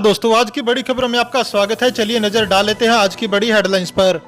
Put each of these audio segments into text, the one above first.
दोस्तों, आज की बड़ी खबरों में आपका स्वागत है। चलिए नजर डाल लेते हैं आज की बड़ी हेडलाइंस पर।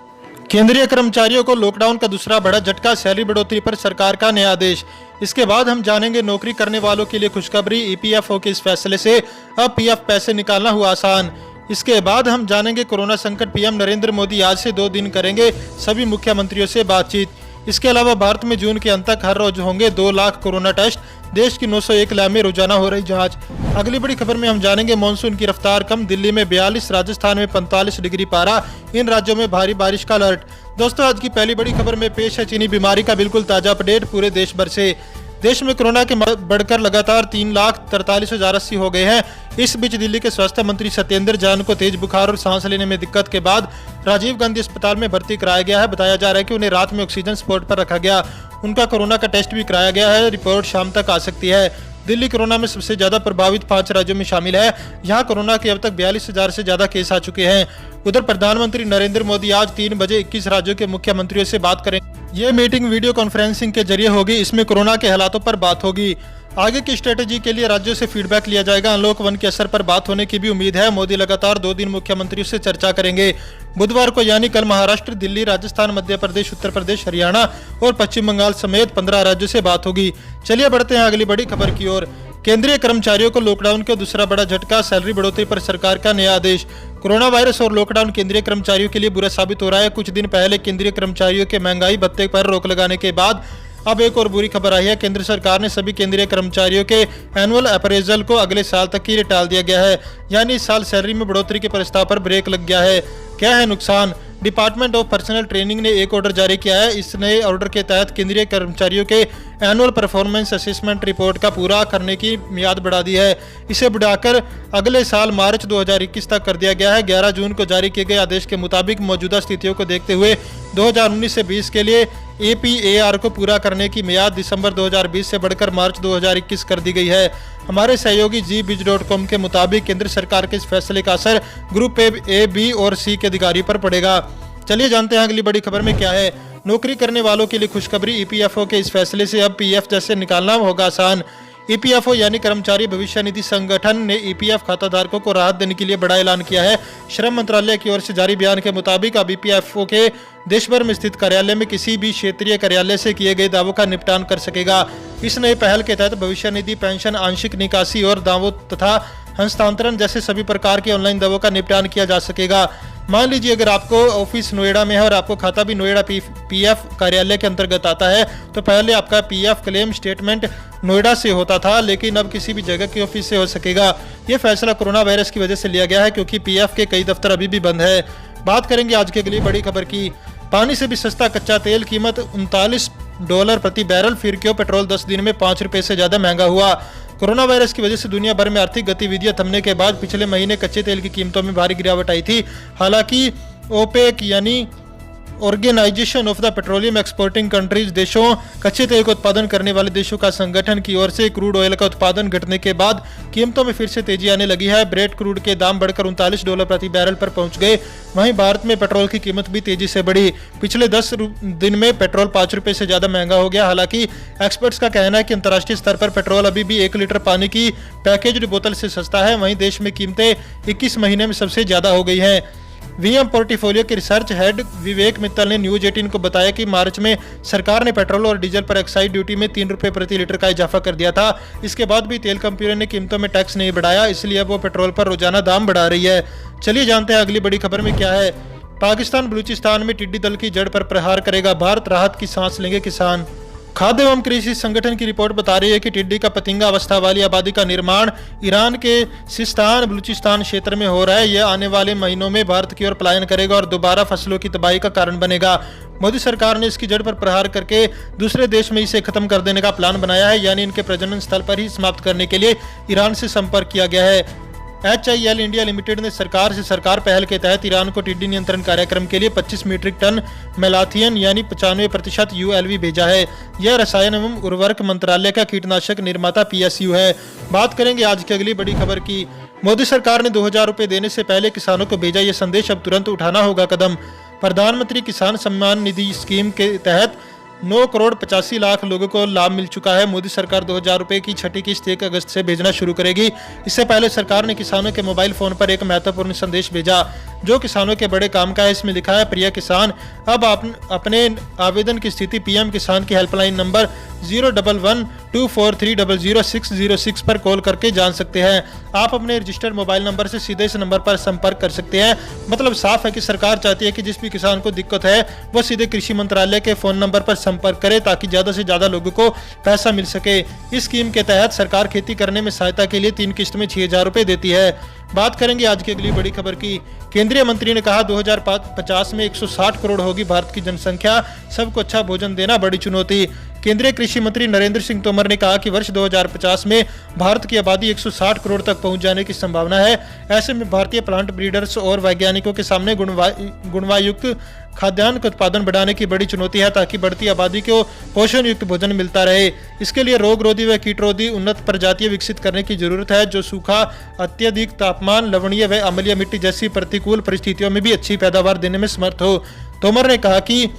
केंद्रीय कर्मचारियों को लॉकडाउन का दूसरा बड़ा झटका, सैलरी बढ़ोतरी पर सरकार का नया आदेश। इसके बाद हम जानेंगे नौकरी करने वालों के लिए खुशखबरी, ईपीएफओ के इस फैसले से अब पीएफ पैसे निकालना हुआ आसान। इसके बाद हम जानेंगे कोरोना संकट, पीएम नरेंद्र मोदी आज से 2 दिन करेंगे सभी मुख्यमंत्रियों से बातचीत। इसके अलावा भारत में जून के अंत तक हर रोज होंगे 2 लाख कोरोना टेस्ट, देश की 901 लैब में रोजाना हो रही जांच। अगली बड़ी खबर में हम जानेंगे मॉनसून की रफ्तार कम, दिल्ली में 42, राजस्थान में 45 डिग्री पारा, इन राज्यों में भारी बारिश का अलर्ट। दोस्तों, आज की पहली बड़ी खबर में पेश है चीनी बीमारी का बिल्कुल ताजा अपडेट पूरे देश भर से। देश में कोरोना के बढ़कर लगातार 3,43,080 हो गए हैं। इस बीच दिल्ली के स्वास्थ्य मंत्री सत्येंद्र जैन को तेज बुखार और सांस लेने में दिक्कत के बाद राजीव गांधी अस्पताल में भर्ती कराया गया है। बताया जा रहा है कि उन्हें रात में ऑक्सीजन सपोर्ट पर रखा गया। उनका कोरोना का टेस्ट भी कराया गया है, रिपोर्ट शाम तक आ सकती है। दिल्ली कोरोना में सबसे ज्यादा प्रभावित 5 राज्यों में शामिल है। यहाँ कोरोना के अब तक 42,000 से ज्यादा केस आ चुके हैं। उधर प्रधानमंत्री नरेंद्र मोदी आज 3 बजे 21 राज्यों के मुख्यमंत्रियों से बात करेंगे। ये मीटिंग वीडियो कॉन्फ्रेंसिंग के जरिए होगी। इसमें कोरोना के हालातों पर बात होगी। आगे की स्ट्रेटेजी के लिए राज्यों से फीडबैक लिया जाएगा। अनलॉक 1 के असर पर बात होने की भी उम्मीद है। मोदी लगातार 2 दिन मुख्यमंत्रियों से चर्चा करेंगे। बुधवार को यानी कल महाराष्ट्र, दिल्ली, राजस्थान, मध्य प्रदेश, उत्तर प्रदेश, हरियाणा और पश्चिम बंगाल समेत 15 राज्यों से बात होगी। चलिए बढ़ते हैं अगली बड़ी खबर की ओर। केंद्रीय कर्मचारियों को लॉकडाउन का दूसरा बड़ा झटका, सैलरी बढ़ोतरी पर सरकार का नया आदेश। कोरोना वायरस और लॉकडाउन केंद्रीय कर्मचारियों के लिए बुरा साबित हो रहा है। कुछ दिन पहले केंद्रीय कर्मचारियों के महंगाई भत्ते पर रोक लगाने के बाद अब एक और बुरी खबर आई है। केंद्र सरकार ने सभी केंद्रीय कर्मचारियों के एनुअल अप्रेजल को अगले साल तक के लिए टाल दिया गया है। यानी इस साल सैलरी में बढ़ोतरी के प्रस्ताव पर ब्रेक लग गया है। क्या है नुकसान? डिपार्टमेंट ऑफ पर्सनल ट्रेनिंग ने एक ऑर्डर जारी किया है। इस नए ऑर्डर के तहत केंद्रीय कर्मचारियों के एनुअल परफॉर्मेंस असेसमेंट रिपोर्ट का पूरा करने की मियाद बढ़ा दी है। इसे बढ़ाकर अगले साल मार्च 2021 तक कर दिया गया है। 11 जून को जारी किए गए आदेश के मुताबिक मौजूदा स्थितियों को देखते हुए 2019 से 20 के लिए एपीएआर को पूरा करने की मियाद दिसंबर 2020 से बढ़कर मार्च 2021 कर दी गई है। हमारे सहयोगी GBiz.com के मुताबिक केंद्र सरकार के इस फैसले का असर ग्रुप ए, बी और सी के अधिकारियों पर पड़ेगा। चलिए जानते हैं अगली बड़ी खबर में क्या है। नौकरी करने वालों के लिए खुशखबरी, ईपीएफओ के इस फैसले से अब पीएफ जैसे निकालना होगा आसान। ईपीएफओ यानी कर्मचारी भविष्य निधि संगठन ने ईपीएफ खाताधारकों को राहत देने के लिए बड़ा ऐलान किया है। श्रम मंत्रालय की ओर से जारी बयान के मुताबिक अब ईपीएफओ के देश भर में स्थित कार्यालय में किसी भी क्षेत्रीय कार्यालय से किए गए दावों का निपटान कर सकेगा। इस नए पहल के तहत भविष्य निधि, पेंशन, आंशिक निकासी और दावों तथा हस्तांतरण जैसे सभी प्रकार के ऑनलाइन दावों का निपटान किया जा सकेगा। मान लीजिए अगर आपको ऑफिस नोएडा में है और आपको खाता भी नोएडा पीएफ कार्यालय के अंतर्गत आता है, तो पहले आपका पीएफ क्लेम स्टेटमेंट नोएडा से होता था, लेकिन अब किसी भी जगह के ऑफिस से हो सकेगा। ये फैसला कोरोना वायरस की वजह से लिया गया है, क्योंकि पीएफ के कई दफ्तर अभी भी बंद है। बात करेंगे आज की अगली बड़ी खबर की। पानी से भी सस्ता कच्चा तेल, कीमत $39 प्रति बैरल। फिर क्यों पेट्रोल 10 दिन में 5 रुपए से ज्यादा महंगा हुआ? कोरोना वायरस की वजह से दुनिया भर में आर्थिक गतिविधियां थमने के बाद पिछले महीने कच्चे तेल की कीमतों में भारी गिरावट आई थी। हालांकि ओपेक यानी organisation of the petroleum exporting countries, देशों कच्चे तेल का उत्पादन करने वाले देशों का संगठन की ओर से क्रूड ऑयल का उत्पादन घटने के बाद कीमतों में फिर से तेजी आने लगी है। ब्रेड क्रूड के दाम बढ़कर $39 प्रति बैरल पर पहुंच गए। वहीं भारत में पेट्रोल की कीमत भी तेजी से बढ़ी। पिछले 10 दिन में पेट्रोल 5 रुपए से ज्यादा महंगा हो गया। हालांकि एक्सपर्ट्स का कहना है कि अंतर्राष्ट्रीय स्तर पर पेट्रोल अभी भी 1 लीटर पानी की पैकेज्ड बोतल से सस्ता है। वहीं देश में कीमतें 21 महीने में सबसे ज्यादा हो गई हैं। वीएम पोर्टफोलियो के रिसर्च हेड विवेक मित्तल ने न्यूज 18 को बताया कि मार्च में सरकार ने पेट्रोल और डीजल पर एक्साइज ड्यूटी में 3 रुपए प्रति लीटर का इजाफा कर दिया था। इसके बाद भी तेल कंपनियों ने कीमतों में टैक्स नहीं बढ़ाया, इसलिए अब वो पेट्रोल पर रोजाना दाम बढ़ा रही है। चलिए जानते हैं अगली बड़ी खबर में क्या है। पाकिस्तान बलूचिस्तान में टिड्डी दल की जड़ पर प्रहार करेगा भारत, राहत की सांस लेंगे किसान। खाद्य एवं कृषि संगठन की रिपोर्ट बता रही है कि टिड्डी का पतंगा अवस्था वाली आबादी का निर्माण ईरान के सिस्तान बलूचिस्तान क्षेत्र में हो रहा है। यह आने वाले महीनों में भारत की ओर पलायन करेगा और दोबारा फसलों की तबाही का कारण बनेगा। मोदी सरकार ने इसकी जड़ पर प्रहार करके दूसरे देश में इसे खत्म कर देने का प्लान बनाया है, यानी इनके प्रजनन स्थल पर ही समाप्त करने के लिए ईरान से संपर्क किया गया है। HIL इंडिया लिमिटेड ने सरकार पहल के तहत ईरान को टिड्डी नियंत्रण कार्यक्रम के लिए 25 मीट्रिक टन मेलाथियन यानी 95% ULV भेजा है। यह रसायन एवं उर्वरक मंत्रालय का कीटनाशक निर्माता PSU है। बात करेंगे आज की अगली बड़ी खबर की। मोदी सरकार ने 2000 रुपए देने से पहले किसानों को भेजा यह संदेश, अब तुरंत उठाना होगा कदम। प्रधानमंत्री किसान सम्मान निधि स्कीम के तहत 9 करोड़ 85 लाख लोगों को लाभ मिल चुका है। मोदी सरकार 2000 रुपए की छठी किस्त 1 अगस्त से भेजना शुरू करेगी। इससे पहले सरकार ने किसानों के मोबाइल फोन पर एक महत्वपूर्ण संदेश भेजा जो किसानों के बड़े काम का है। इसमें लिखा है, प्रिय किसान, अब आप अपने आवेदन की स्थिति पीएम किसान की हेल्पलाइन नंबर 01124300606 पर कॉल करके जान सकते हैं। आप अपने रजिस्टर्ड मोबाइल नंबर से सीधे इस नंबर पर संपर्क कर सकते हैं। मतलब साफ है कि सरकार चाहती है कि जिस भी किसान को दिक्कत है वो सीधे कृषि मंत्रालय के फोन नंबर पर संपर्क करे ताकि ज्यादा से ज्यादा लोगों को पैसा मिल सके। इस स्कीम के तहत सरकार खेती करने में सहायता के लिए 3 किस्त में 6000 रुपए देती है। बात करेंगे आज की अगली बड़ी खबर की। केंद्रीय मंत्री ने कहा 2050 में 160 करोड़ होगी भारत की जनसंख्या, सबको अच्छा भोजन देना बड़ी चुनौती। केंद्रीय कृषि मंत्री नरेंद्र सिंह तोमर ने कहा कि वर्ष 2050 में भारत की आबादी 160 करोड़ तक पहुंच जाने की संभावना है। ऐसे में भारतीय प्लांट ब्रीडर्स और वैज्ञानिकों के सामने गुणवायुक्त खाद्यान्न का उत्पादन बढ़ाने की बड़ी चुनौती है ताकि बढ़ती आबादी को पोषण युक्त भोजन मिलता रहे। इसके लिए रोगरोधी व कीटरोधी उन्नत प्रजातियां विकसित करने की जरूरत है जो सूखा, अत्यधिक तापमान, लवणीय व अम्लीय मिट्टी जैसी प्रतिकूल परिस्थितियों में भी अच्छी पैदावार देने में समर्थ हो। तोमर ने कहा कि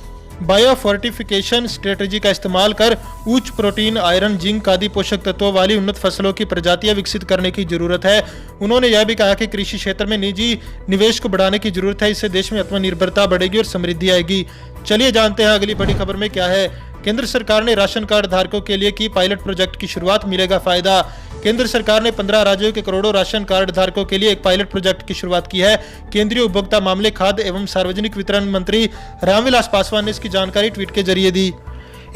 बायोफोर्टिफिकेशन स्ट्रेटजी का इस्तेमाल कर उच्च प्रोटीन, आयरन, जिंक आदि पोषक तत्वों वाली उन्नत फसलों की प्रजातियां विकसित करने की जरूरत है। उन्होंने यह भी कहा कि कृषि क्षेत्र में निजी निवेश को बढ़ाने की जरूरत है। इससे देश में आत्मनिर्भरता बढ़ेगी और समृद्धि आएगी। चलिए जानते हैं अगली बड़ी खबर में क्या है। केंद्र सरकार ने राशन कार्ड धारकों के लिए की पायलट प्रोजेक्ट की शुरुआत, मिलेगा फायदा। केंद्र सरकार ने 15 राज्यों के करोड़ों राशन कार्ड धारकों के लिए एक पायलट प्रोजेक्ट की शुरुआत की है। केंद्रीय उपभोक्ता मामले, खाद्य एवं सार्वजनिक वितरण मंत्री रामविलास पासवान ने इसकी जानकारी ट्वीट के जरिए दी।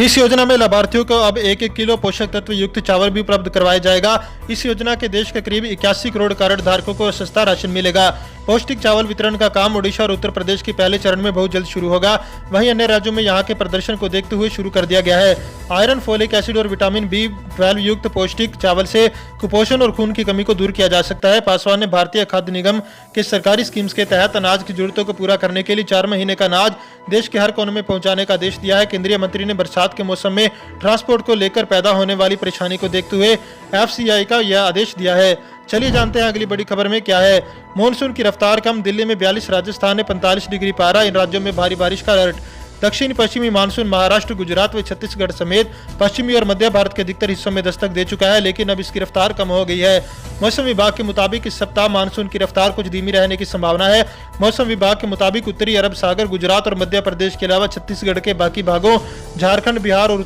इस योजना में लाभार्थियों को अब 1-1 किलो पोषक तत्व युक्त चावल भी उपलब्ध करवाया जाएगा। इस योजना के देश के करीब 81 करोड़ कार्ड धारकों को सस्ता राशन मिलेगा। पौष्टिक चावल वितरण का काम ओडिशा और उत्तर प्रदेश के पहले चरण में बहुत जल्द शुरू होगा। वहीं अन्य राज्यों में यहां के प्रदर्शन को देखते हुए शुरू कर दिया गया है। आयरन, फोलिक एसिड और विटामिन B12 युक्त पौष्टिक चावल से कुपोषण और खून की कमी को दूर किया जा सकता है। पासवान ने भारतीय खाद्य निगम के सरकारी स्कीम्स के तहत अनाज की जरूरतों को पूरा करने के लिए 4 महीने का अनाज देश के हर कोने में पहुंचाने का आदेश दिया है। केंद्रीय मंत्री ने बरसात के मौसम में ट्रांसपोर्ट को लेकर पैदा होने वाली परेशानी को देखते हुए FCI का यह आदेश दिया है। चलिए जानते हैं अगली बड़ी खबर में क्या है। मॉनसून की रफ्तार कम, दिल्ली में 42, राजस्थान में 45 डिग्री पारा। इन राज्यों में भारी बारिश का अलर्ट। दक्षिण पश्चिमी मानसून महाराष्ट्र, गुजरात व छत्तीसगढ़ समेत पश्चिमी और मध्य भारत के अधिकतर हिस्सों में दस्तक दे चुका है, लेकिन अब इसकी रफ्तार कम हो गई है। मौसम विभाग के मुताबिक इस सप्ताह मानसून की रफ्तार कुछ धीमी रहने की संभावना है। मौसम विभाग के मुताबिक उत्तरी अरब सागर, गुजरात और मध्य प्रदेश के अलावा छत्तीसगढ़ के बाकी भागों, झारखंड, बिहार और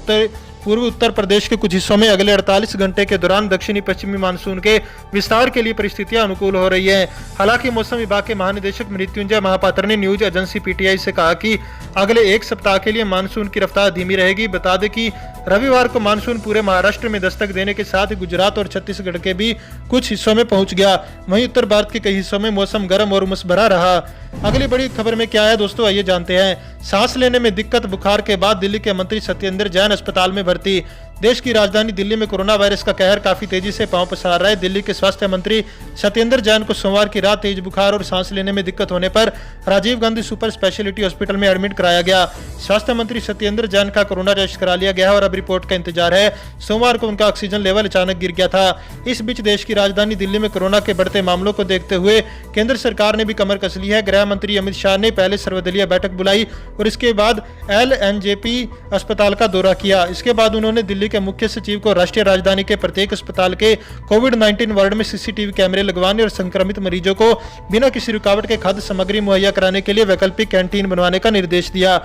पूर्वी उत्तर प्रदेश के कुछ हिस्सों में अगले 48 घंटे के दौरान दक्षिणी पश्चिमी मानसून के विस्तार के लिए परिस्थितियां अनुकूल हो रही हैं। हालांकि मौसम विभाग के महानिदेशक मृत्युंजय महापात्र ने न्यूज एजेंसी PTI से कहा कि अगले एक सप्ताह के लिए मानसून की रफ्तार धीमी रहेगी। बता दें कि रविवार को मानसून पूरे महाराष्ट्र में दस्तक देने के साथ ही गुजरात और छत्तीसगढ़ के भी कुछ हिस्सों में पहुंच गया। वहीं उत्तर भारत के कई हिस्सों में मौसम गर्म और उमस भरा रहा। अगली बड़ी खबर में क्या है दोस्तों, आइए जानते हैं। सांस लेने में दिक्कत, बुखार के बाद दिल्ली के मंत्री सत्येंद्र जैन अस्पताल में भर्ती। देश की राजधानी दिल्ली में कोरोना वायरस का कहर काफी तेजी से पांव पसार रहा है। दिल्ली के स्वास्थ्य मंत्री सत्येंद्र जैन को सोमवार की रात तेज बुखार और सांस लेने में दिक्कत होने पर Rajiv Gandhi super speciality hospital में एडमिट कराया गया। स्वास्थ्य मंत्री सत्येंद्र जैन का कोरोना टेस्ट करा लिया गया है और अब रिपोर्ट का इंतजार है। सोमवार को उनका ऑक्सीजन लेवल अचानक गिर गया था। इस बीच देश की राजधानी दिल्ली में कोरोना के बढ़ते मामलों को देखते हुए केंद्र सरकार ने भी कमर कस ली है। गृह मंत्री अमित शाह ने पहले सर्वदलीय बैठक बुलाई और इसके बाद LNJP अस्पताल का दौरा किया। इसके बाद उन्होंने दिल्ली के मुख्य सचिव को राष्ट्रीय राजधानी के प्रत्येक अस्पताल के कोविड-19 वार्ड में CCTV कैमरे लगवाने और संक्रमित मरीजों को बिना किसी रुकावट के खाद्य सामग्री मुहैया कराने के लिए वैकल्पिक कैंटीन बनवाने का निर्देश दिया।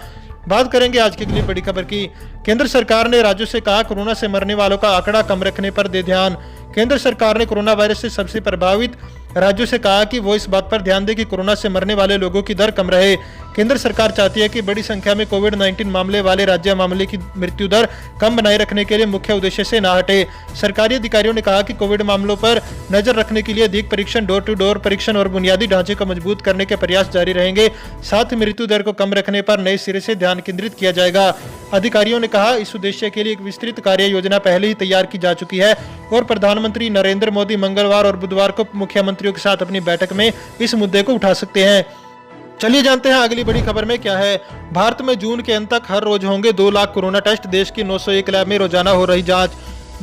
बात करेंगे आज की अगली बड़ी खबर की। केंद्र सरकार ने राज्यों से कहा कोरोना से मरने वालों का आंकड़ा कम रखने पर दे ध्यान। केंद्र सरकार ने कोरोना वायरस से सबसे प्रभावित राज्यों से कहा कि वो इस बात पर ध्यान दें कि कोरोना से मरने वाले लोगों की दर कम रहे। केंद्र सरकार चाहती है कि बड़ी संख्या में कोविड-19 मामले वाले राज्य मामले की मृत्यु दर कम बनाए रखने के लिए मुख्य उद्देश्य से ना हटे। सरकारी अधिकारियों ने कहा कि कोविड मामलों पर नजर रखने के लिए अधिक परीक्षण, डोर टू डोर परीक्षण और बुनियादी ढांचे को मजबूत करने के प्रयास जारी रहेंगे। साथ ही मृत्यु दर को कम रखने पर नए सिरे से ध्यान केंद्रित किया जाएगा। अधिकारियों ने कहा इस उद्देश्य के लिए एक विस्तृत कार्य योजना पहले ही तैयार की जा चुकी है और प्रधानमंत्री नरेंद्र मोदी मंगलवार और बुधवार को मुख्यमंत्रियों के साथ अपनी बैठक में इस मुद्दे को उठा सकते हैं। चलिए जानते हैं अगली बड़ी खबर में क्या है। भारत में जून के अंत तक हर रोज होंगे 2 लाख कोरोना टेस्ट। देश की 901 लैब में रोजाना हो रही जांच।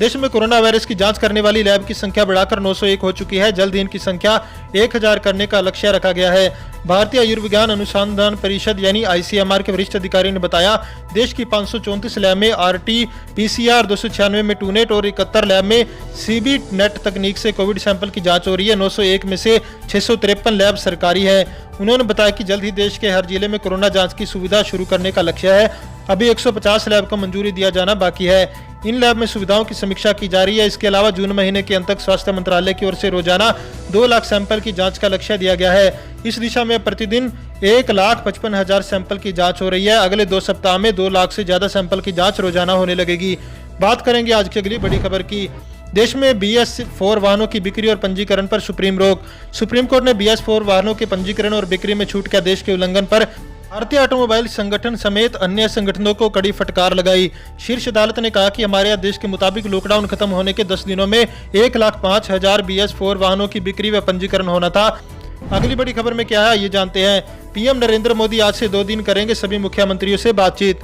देश में कोरोना वायरस की जांच करने वाली लैब की संख्या बढ़ाकर 901 हो चुकी है। जल्द ही इनकी संख्या 1000 करने का लक्ष्य रखा गया है। भारतीय आयुर्विज्ञान अनुसंधान परिषद यानी ICMR के वरिष्ठ अधिकारी ने बताया, देश की 534 लैब में RT-PCR, 296 में टूनेट और 71 लैब में CBNet तकनीक से कोविड सैंपल की जांच हो रही है। 901 में से 653 लैब सरकारी है। उन्होंने बताया कि जल्द ही देश के हर जिले में कोरोना जांच की सुविधा शुरू करने का लक्ष्य है। अभी 150 लैब को मंजूरी दिया जाना बाकी है। इन लैब में सुविधाओं की समीक्षा की जा रही है। इसके अलावा जून महीने के अंत तक स्वास्थ्य मंत्रालय की ओर से रोजाना 2 लाख सैंपल की जांच का लक्ष्य दिया गया है। इस दिशा में प्रतिदिन 1,55,000 सैंपल की जांच हो रही है। अगले 2 सप्ताह में 2 लाख से ज्यादा सैंपल की जांच रोजाना होने लगेगी। बात करेंगे आज की अगली बड़ी खबर की। देश में BS4 वाहनों की बिक्री और पंजीकरण पर सुप्रीम रोक। सुप्रीम कोर्ट ने BS4 वाहनों के पंजीकरण और बिक्री में छूट के आदेश के उल्लंघन पर भारतीय ऑटोमोबाइल संगठन समेत अन्य संगठनों को कड़ी फटकार लगाई। शीर्ष अदालत ने कहा कि हमारे आदेश के मुताबिक लॉकडाउन खत्म होने के 10 दिनों में 1,05,000 BS4 वाहनों की बिक्री व पंजीकरण होना था। अगली बड़ी खबर में क्या है ये जानते हैं। PM नरेंद्र मोदी आज से 2 दिन करेंगे सभी मुख्यमंत्रियों से बातचीत।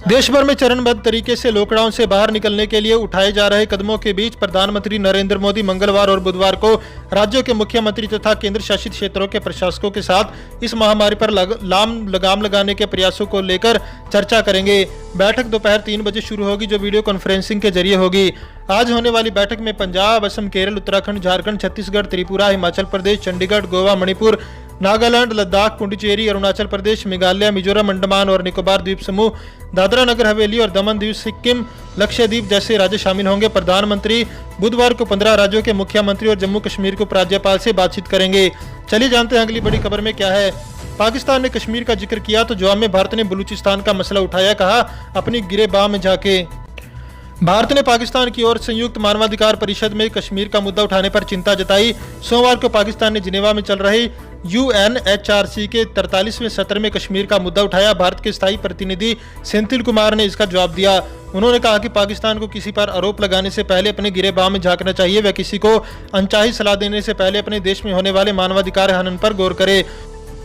देश भर में चरणबद्ध तरीके से लॉकडाउन से बाहर निकलने के लिए उठाए जा रहे कदमों के बीच प्रधानमंत्री नरेंद्र मोदी मंगलवार और बुधवार को राज्यों के मुख्यमंत्री तथा केंद्र शासित क्षेत्रों के प्रशासकों के साथ इस महामारी पर लगाम लगाने के प्रयासों को लेकर चर्चा करेंगे। बैठक दोपहर 3 बजे शुरू होगी, जो वीडियो कॉन्फ्रेंसिंग के जरिए होगी। आज होने वाली बैठक में पंजाब, असम, केरल, उत्तराखंड, झारखंड, छत्तीसगढ़, त्रिपुरा, हिमाचल प्रदेश, चंडीगढ़, गोवा, मणिपुर, नागालैंड, लद्दाख, पुडुचेरी, अरुणाचल प्रदेश, मेघालय, मिजोरम, अंडमान और निकोबार द्वीप समूह, दादरा नगर हवेली और दमन दीव, सिक्किम, लक्षद्वीप जैसे राज्य शामिल होंगे। प्रधानमंत्री बुधवार को 15 राज्यों के मुख्यमंत्री और जम्मू कश्मीर के उपराज्यपाल से बातचीत करेंगे। चलिए जानते हैं अगली बड़ी खबर में क्या है। पाकिस्तान ने कश्मीर का जिक्र किया तो जवाब में भारत ने बलूचिस्तान का मसला उठाया, कहा अपनी गिरेबान में जाके। भारत ने पाकिस्तान की ओर संयुक्त मानवाधिकार परिषद में कश्मीर का मुद्दा उठाने पर चिंता जताई। सोमवार को पाकिस्तान ने जिनेवा में चल रही UNHRC के 43वें सत्र में कश्मीर का मुद्दा उठाया। भारत के स्थायी प्रतिनिधि सेंथिल कुमार ने इसका जवाब दिया। उन्होंने कहा कि पाकिस्तान को किसी पर आरोप लगाने से पहले अपने गिरेबान में झांकना चाहिए। वह किसी को अनचाही सलाह देने से पहले अपने देश में होने वाले मानवाधिकार हनन पर गौर करे।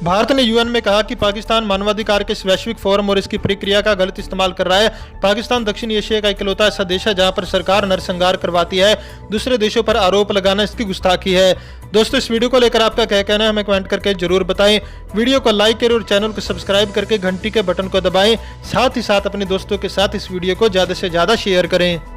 भारत ने UN में कहा कि पाकिस्तान मानवाधिकार के इस वैश्विक फोरम और इसकी प्रक्रिया का गलत इस्तेमाल कर रहा है। पाकिस्तान दक्षिण एशिया का इकलौता ऐसा देश है जहां पर सरकार नरसंहार करवाती है। दूसरे देशों पर आरोप लगाना इसकी गुस्ताखी है। दोस्तों, इस वीडियो को लेकर आपका क्या कहना है हमें कमेंट करके जरूर बताएं। वीडियो को लाइक करें और चैनल को सब्सक्राइब करके घंटी के बटन को दबाएं। साथ ही साथ अपने दोस्तों के साथ इस वीडियो को ज्यादा से ज्यादा शेयर करें।